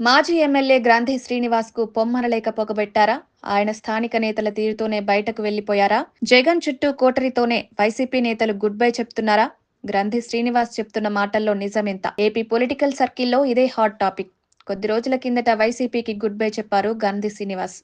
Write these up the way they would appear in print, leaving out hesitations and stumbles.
మాజీ ఎమ్మెల్యే గ్రంథి శ్రీనివాస్‌కు పొమ్మనలేక పొగబెట్టారా? ఆయన స్థానిక నేతల తీరుతోనే బయటకు వెళ్లిపోయారా? జగన్ చుట్టూ కోటరీతోనే వైసీపీ నేతలు గుడ్ బై చెప్తున్నారా? గ్రంథి శ్రీనివాస్ చెప్తున్న మాటల్లో నిజమెంత? ఏపీ పొలిటికల్ సర్కిల్‌లో ఇదే హాట్ టాపిక్. కొద్ది రోజుల కిందట వైసీపీకి గుడ్ బై చెప్పారు గ్రంథి శ్రీనివాస్.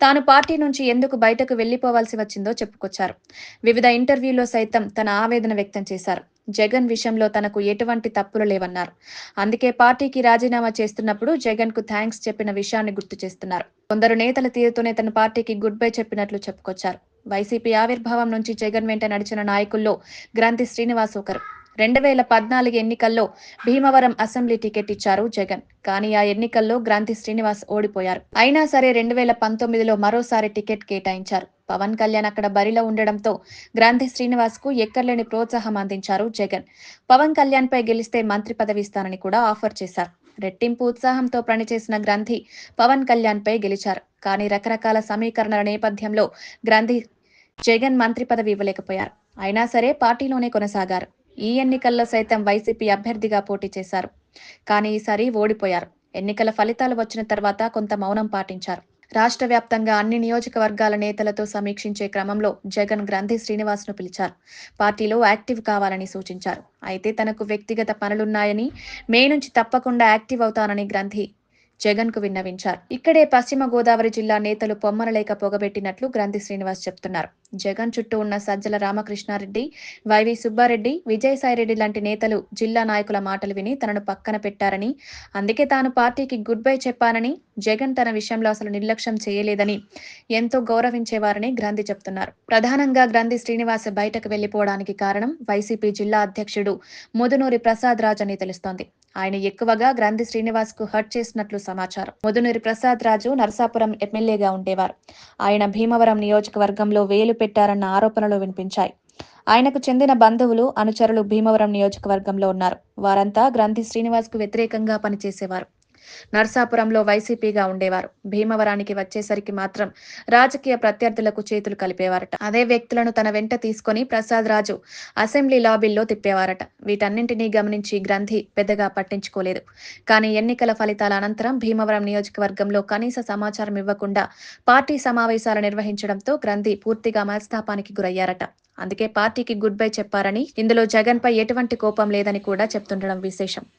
తాను పార్టీ నుంచి ఎందుకు బయటకు వెళ్లిపోవాల్సి వచ్చిందో చెప్పుకొచ్చారు. వివిధ ఇంటర్వ్యూల్లో సైతం తన ఆవేదన వ్యక్తం చేశారు. జగన్ విషయంలో తనకు ఎటువంటి తప్పులు లేవన్నారు. అందుకే పార్టీకి రాజీనామా చేస్తున్నప్పుడు జగన్‌కు థాంక్స్ చెప్పిన విషయాన్ని గుర్తు చేస్తున్నారు. కొందరు నేతల తీరుతోనే తన పార్టీకి గుడ్ బై చెప్పినట్లు చెప్పుకొచ్చారు. వైసీపీ ఆవిర్భావం నుంచి జగన్ వెంట నడిచిన నాయకుల్లో గ్రంథి శ్రీనివాస్ ఒకరు. 2014 ఎన్నికల్లో భీమవరం అసెంబ్లీ టికెట్ ఇచ్చారు జగన్. కానీ ఆ ఎన్నికల్లో గ్రంథి శ్రీనివాస్ ఓడిపోయారు. అయినా సరే 2019లో మరోసారి టికెట్ కేటాయించారు. పవన్ కళ్యాణ్ అక్కడ బరిలో ఉండడంతో గ్రంథి శ్రీనివాస్‌కు ఎక్కర్లేని ప్రోత్సాహం అందించారు జగన్. పవన్ కళ్యాణ్‌పై గెలిస్తే మంత్రి పదవి ఇస్తానని కూడా ఆఫర్ చేశారు. రెట్టింపు ఉత్సాహంతో పనిచేసిన గ్రంథి పవన్ కళ్యాణ్‌పై గెలిచారు. కానీ రకరకాల సమీకరణల నేపథ్యంలో గ్రంథి జగన్ మంత్రి పదవి ఇవ్వలేకపోయారు. అయినా సరే పార్టీలోనే కొనసాగారు. ఈ ఎన్నికల్లో సైతం వైసీపీ అభ్యర్థిగా పోటీ చేశారు. కానీ ఈసారి ఓడిపోయారు. ఎన్నికల ఫలితాలు వచ్చిన తర్వాత కొంత మౌనం పాటించారు. రాష్ట్ర వ్యాప్తంగా అన్ని నియోజకవర్గాల నేతలతో సమీక్షించే క్రమంలో జగన్ గ్రంథి శ్రీనివాస్‌ను పిలిచారు. పార్టీలో యాక్టివ్ కావాలని సూచించారు. అయితే తనకు వ్యక్తిగత పనులున్నాయని, మే నుంచి తప్పకుండా యాక్టివ్ అవుతానని గ్రంథి జగన్‌కు విన్నవించారు. ఇక్కడే పశ్చిమ గోదావరి జిల్లా నేతలు పొమ్మనలేక పొగబెట్టినట్లు గ్రంథి శ్రీనివాస్ చెప్తున్నారు. జగన్ చుట్టూ ఉన్న సజ్జల రామకృష్ణారెడ్డి, వైవి సుబ్బారెడ్డి, విజయసాయిరెడ్డి లాంటి నేతలు జిల్లా నాయకుల మాటలు విని తనను పక్కన పెట్టారని, అందుకే తాను పార్టీకి గుడ్ బై చెప్పానని, జగన్ తన విషయంలో అసలు నిర్లక్ష్యం చేయలేదని, ఎంతో గౌరవించేవారని గ్రంథి చెప్తున్నారు. ప్రధానంగా గ్రంథి శ్రీనివాస్ బయటకు వెళ్లిపోవడానికి కారణం వైసీపీ జిల్లా అధ్యక్షుడు ముదునూరి ప్రసాద్ రాజ్ అని తెలుస్తోంది. ఆయన ఎక్కువగా గ్రంథి శ్రీనివాస్‌కు హర్ట్ చేసినట్లు సమాచారం. ముదునూరి ప్రసాద్ రాజు నరసాపురం ఎమ్మెల్యేగా ఉండేవారు. ఆయన భీమవరం నియోజకవర్గంలో వేలు పెట్టారన్న ఆరోపణలు వినిపించాయి. ఆయనకు చెందిన బంధువులు, అనుచరులు భీమవరం నియోజకవర్గంలో ఉన్నారు. వారంతా గ్రంథి శ్రీనివాస్‌కు వ్యతిరేకంగా పనిచేసేవారు. నర్సాపురంలో వైసీపీగా ఉండేవారు. భీమవరానికి వచ్చేసరికి మాత్రం రాజకీయ ప్రత్యర్థులకు చేతులు కలిపేవారట. అదే వ్యక్తులను తన వెంట తీసుకొని ప్రసాద్ రాజు అసెంబ్లీ లాబీల్లో తిప్పేవారట. వీటన్నింటినీ గమనించి గ్రంథి పెద్దగా పట్టించుకోలేదు. కానీ ఎన్నికల ఫలితాల అనంతరం భీమవరం నియోజకవర్గంలో కనీస సమాచారం ఇవ్వకుండా పార్టీ సమావేశాలు నిర్వహించడంతో గ్రంథి పూర్తిగా మనస్తాపానికి గురయ్యారట. అందుకే పార్టీకి గుడ్ బై చెప్పారని, ఇందులో జగన్‌పై ఎటువంటి కోపం లేదని కూడా చెప్తుండడం విశేషం.